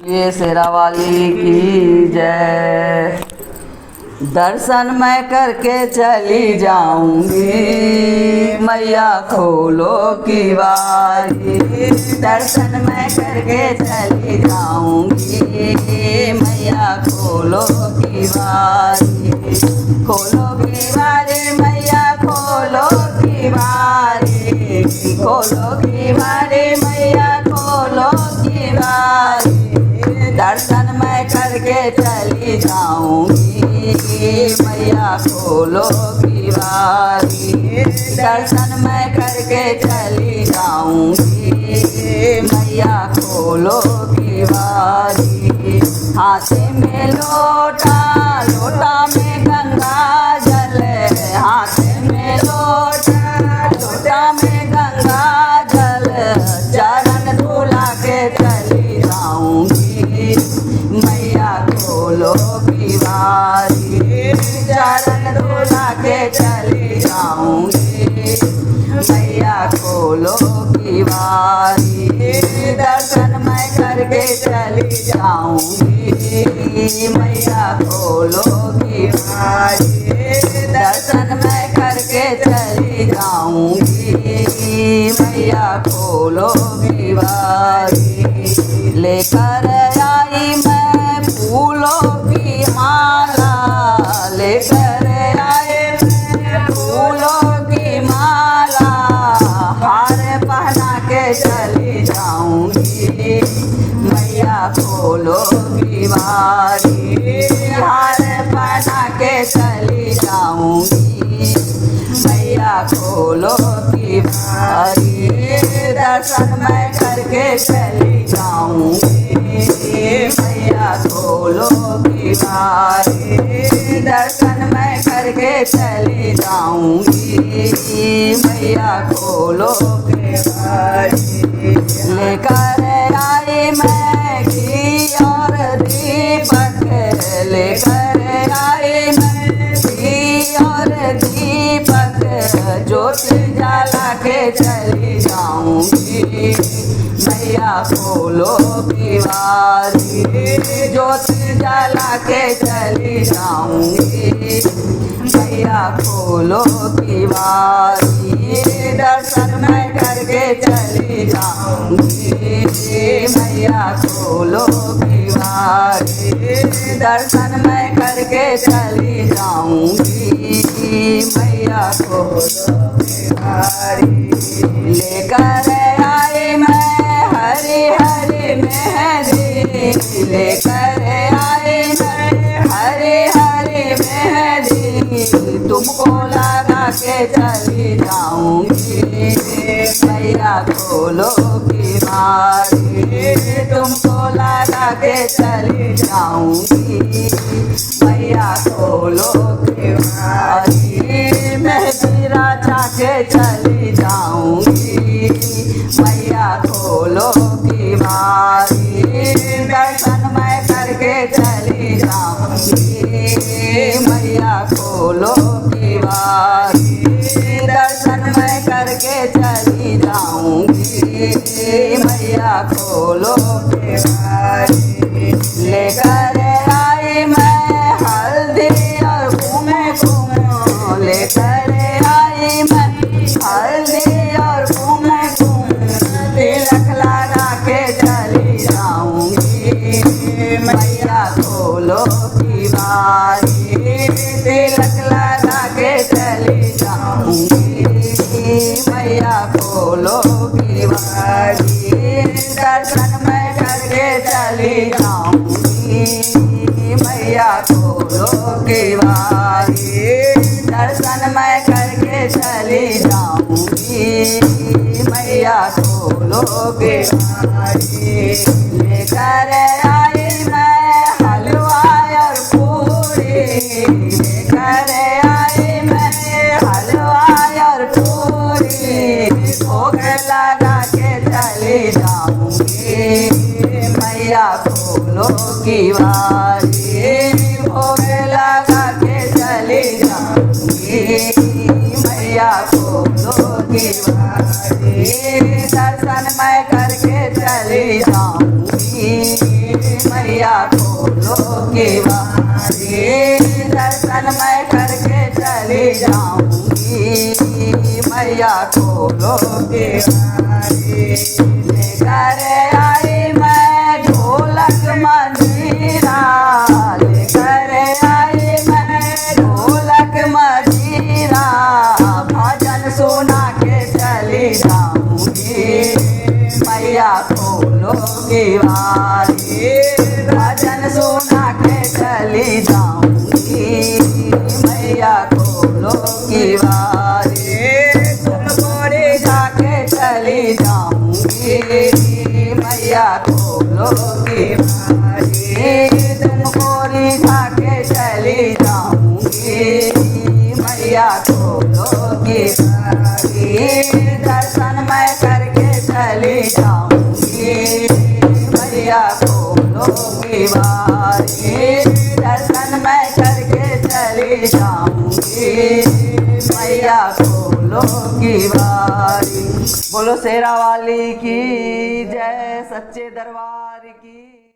ये शेरा वाली की जय। दर्शन मैं करके चली जाऊंगी, मैया खोलो की बारी। दर्शन मैं करके चली जाऊंगी, मैया खोलो की बारी। खोलो की बारी मैया खोलो की बारी। खोलो की बारी मैया खोलो की बारी। दर्शन मैं करके चली जाऊंगी, मैया खोलो की बारी। दर्शन मैं करके चली जाऊंगी, मैया खोलो की बारी। हाथ में लोटा, लोटा में गंगा जल। हाथ में लोटा, लोटा में गंगा जल। चरण धुला के चली जाऊंगी, मैया खोलो की बारी। चरण धुला के चली जाऊंगी, मैया खोलो की बारी। दर्शन मैं करके चली जाऊंगी, मैया खोलो की बारी। दर्शन मैं करके चली जाऊंगी, मैया खोलो की बारी। लेकर आई मैं फूलों की माला, लेकर आई मैं फूलों की माला। हार पहना के चली जाऊंगी, मैया खोलो की बारी। हार पहना के चली जाऊंगी, मैया खोलो की बारी। दर्शन मैं करके चली जाऊंगी, मैया खोलो की बारी। दर्शन मैं करके चली जाऊंगी, मैया खोलो की बारी। लेकर आई मैं घी और दीपक, लेकर आई मैं घी और दीपक। ज्योति जला के चली जाऊंगी, मैया खोलो की बारी। ज्योति जला के चली जाऊंगी, मैया खोलो की बारी। दर्शन मैं करके चली जाऊंगी, मैया खोलो की बारी। दर्शन मैं करके चली जाऊंगी, मैया खोलो की बारी। लेकर आई मैं हरी हरी मेहंदी, लेकर आई मैं हरी हरी मेहंदी। तुमको लगा के चली जाऊंगी, मैया खोलो की बारी। तुमको लगा के चली जाऊंगी, मैया खोलो की बारी। मेहंदी राजा के चली जाऊंगी, मैया खोलो की बारी। दर्शन मैं करके चली जाऊंगी, मैया खोलो की बारी। दर्शन मैं करके चली जाऊंगी, मैया खोलो की बारी। लेकर आई मैं हल्दी और घूमे घूमो, लेकर आई मैं हल्दी और घूमे घूमो। तिलक लगा के चली जाऊंगी, मैया खोलो की बारी। तिलक लगा के चली जाऊंगी, मैया खोलो की बारी। दर्शन मैं करके चली जाऊंगी, मैया खोलो की बारी। दर्शन मैं करके चली जाऊंगी, मैया खोलो की बारी। लेकर आई मैं हलवा और पूरी, लेकर आई मैं हलवा और पूरी। भोग लगा के चली जाऊंगी, मैया खोलो की बारी। भोग लगा के चली जाऊंगी, मैया खोलो की बारी। दर्शन मैं करके चली जाऊंगी, मैया खोलो की बारी, दर्शन मैं करके चली जाऊंगी, मैया खोलो की बारी। लेकर आई मैं ढोलक मंजीरा, लेकर आई मैं ढोलक मंजीरा, भजन सुना के चली जाऊंगी, मैया खोलो की बारी, भजन सुना के चली जाऊंगी, मैया खोलो की बारी। तुमकोरी जाके चली जाऊंगी, मैया खोलो की बारी, तुमकोरी जाके चली जाऊंगी, मैया खोलो की बारी, दर्शन मैं करके चली जाऊंगी, मैया खोलो की बारी, दर्शन मैं करके चली जाऊंगी, मैया खोलो की बारी। बोलो शेरा वाली की जय, सच्चे दरबार की।